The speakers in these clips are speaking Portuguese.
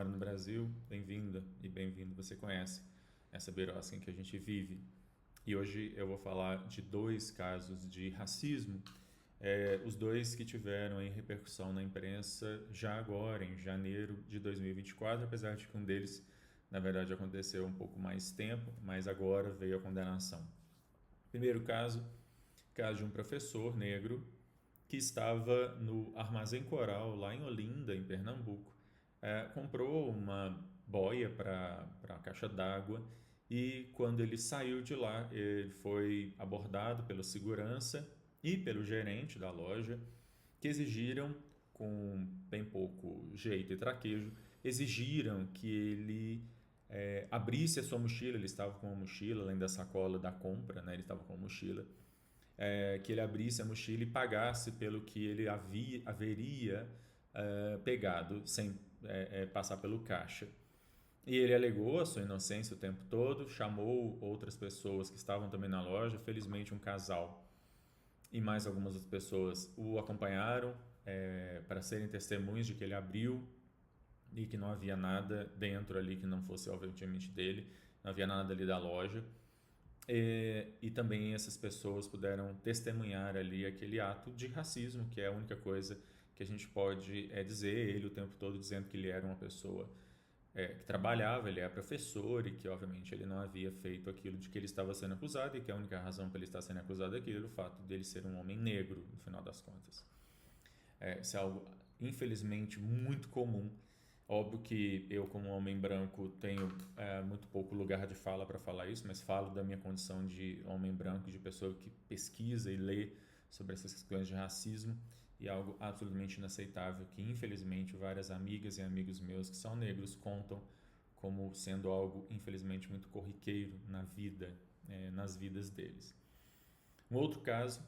no Brasil, bem-vinda e bem-vindo. Você conhece essa birosca em que a gente vive. E hoje eu vou falar de dois casos de racismo, os dois que tiveram em repercussão na imprensa já agora, em janeiro de 2024, apesar de que um deles, na verdade, aconteceu um pouco mais tempo, mas agora veio a condenação. Primeiro caso de um professor negro que estava no Armazém Coral, lá em Olinda, em Pernambuco, comprou uma boia para a caixa d'água e quando ele saiu de lá, ele foi abordado pelo segurança e pelo gerente da loja, que exigiram, com bem pouco jeito e traquejo, exigiram que ele abrisse a sua mochila. Ele estava com uma mochila, além da sacola da compra, né? Ele estava com uma mochila, que ele abrisse a mochila e pagasse pelo que ele haveria pegado sem passar pelo caixa. E ele alegou a sua inocência o tempo todo, chamou outras pessoas que estavam também na loja, felizmente um casal e mais algumas outras pessoas o acompanharam para serem testemunhas de que ele abriu e que não havia nada dentro ali que não fosse obviamente dele, não havia nada ali da loja. E também essas pessoas puderam testemunhar ali aquele ato de racismo, que é a única coisa que a gente pode dizer. Ele o tempo todo dizendo que ele era uma pessoa que trabalhava, ele é professor e que obviamente ele não havia feito aquilo de que ele estava sendo acusado e que a única razão para ele estar sendo acusado é aquilo, o fato dele ser um homem negro, no final das contas. Isso é algo, infelizmente, muito comum. Óbvio que eu, como homem branco, tenho muito pouco lugar de fala para falar isso, mas falo da minha condição de homem branco, de pessoa que pesquisa e lê sobre essas questões de racismo, e é algo absolutamente inaceitável que, infelizmente, várias amigas e amigos meus que são negros contam como sendo algo, infelizmente, muito corriqueiro na vida, nas vidas deles. Um outro caso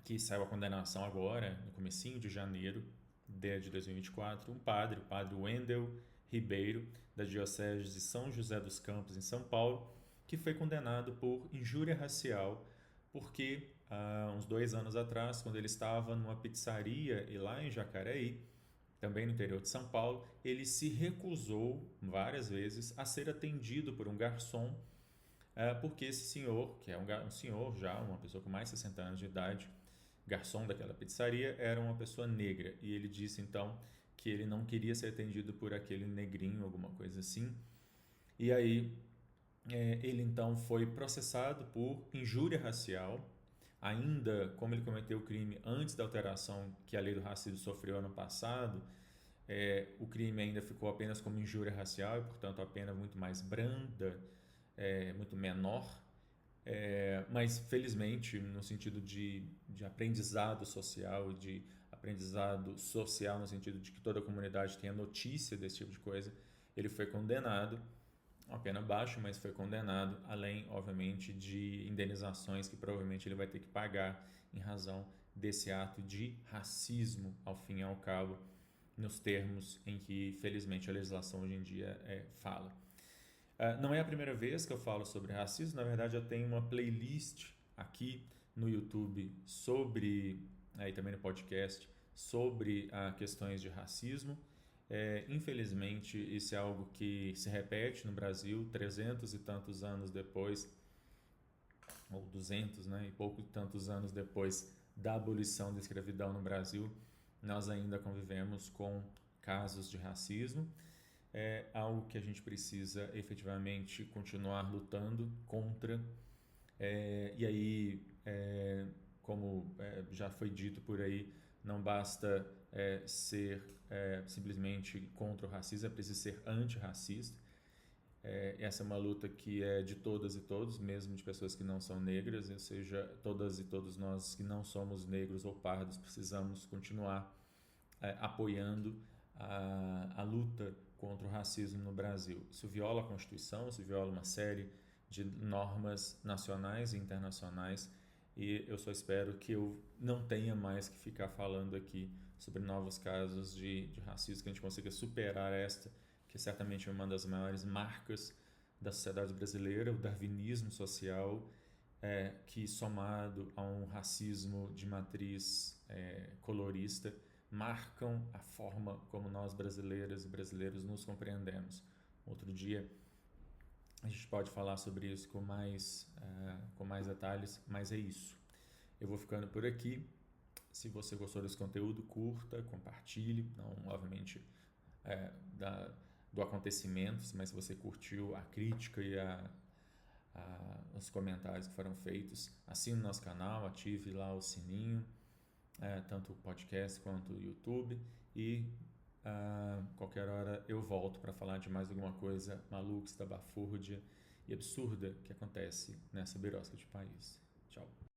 que saiu a condenação agora, no comecinho de janeiro de 2024, o padre Wendel Ribeiro, da Diocese de São José dos Campos, em São Paulo, que foi condenado por injúria racial, porque uns 2 anos atrás, quando ele estava numa pizzaria e lá em Jacareí, também no interior de São Paulo, ele se recusou várias vezes a ser atendido por um garçom, porque esse senhor, que é um senhor já, uma pessoa com mais de 60 anos de idade, garçom daquela pizzaria, era uma pessoa negra, e ele disse então que ele não queria ser atendido por aquele negrinho, alguma coisa assim. E aí ele então foi processado por injúria racial, ainda como ele cometeu o crime antes da alteração que a lei do racismo sofreu ano passado. O crime ainda ficou apenas como injúria racial e, portanto, a pena muito mais branda, muito menor. Mas felizmente, no sentido de aprendizado social, de aprendizado social no sentido de que toda a comunidade tenha notícia desse tipo de coisa, ele foi condenado, uma pena baixa, mas foi condenado, além, obviamente, de indenizações que provavelmente ele vai ter que pagar em razão desse ato de racismo, ao fim e ao cabo, nos termos em que, felizmente, a legislação hoje em dia fala. Não é a primeira vez que eu falo sobre racismo, na verdade eu tenho uma playlist aqui no YouTube sobre, aí também no podcast, sobre questões de racismo. Infelizmente isso é algo que se repete no Brasil 300 e tantos anos depois, ou 200, né, e pouco tantos anos depois da abolição da escravidão no Brasil, nós ainda convivemos com casos de racismo. É algo que a gente precisa efetivamente continuar lutando contra. E aí, como já foi dito por aí, não basta ser simplesmente contra o racismo, é preciso ser antirracista. Essa é uma luta que é de todas e todos, mesmo de pessoas que não são negras, ou seja, todas e todos nós que não somos negros ou pardos precisamos continuar apoiando a luta contra o racismo no Brasil. Isso viola a Constituição, isso viola uma série de normas nacionais e internacionais, e eu só espero que eu não tenha mais que ficar falando aqui sobre novos casos de racismo, que a gente consiga superar esta, que certamente é uma das maiores marcas da sociedade brasileira, o darwinismo social, que somado a um racismo de matriz colorista marcam a forma como nós brasileiras e brasileiros nos compreendemos. Outro dia a gente pode falar sobre isso com mais detalhes, mas é isso. Eu vou ficando por aqui. Se você gostou desse conteúdo, curta, compartilhe. Não, obviamente, do acontecimento, mas se você curtiu a crítica e os comentários que foram feitos, assine nosso canal, ative lá o sininho, tanto o podcast quanto o YouTube, e qualquer hora eu volto para falar de mais alguma coisa maluca, estapafúrdia e absurda que acontece nessa birosca de país. Tchau.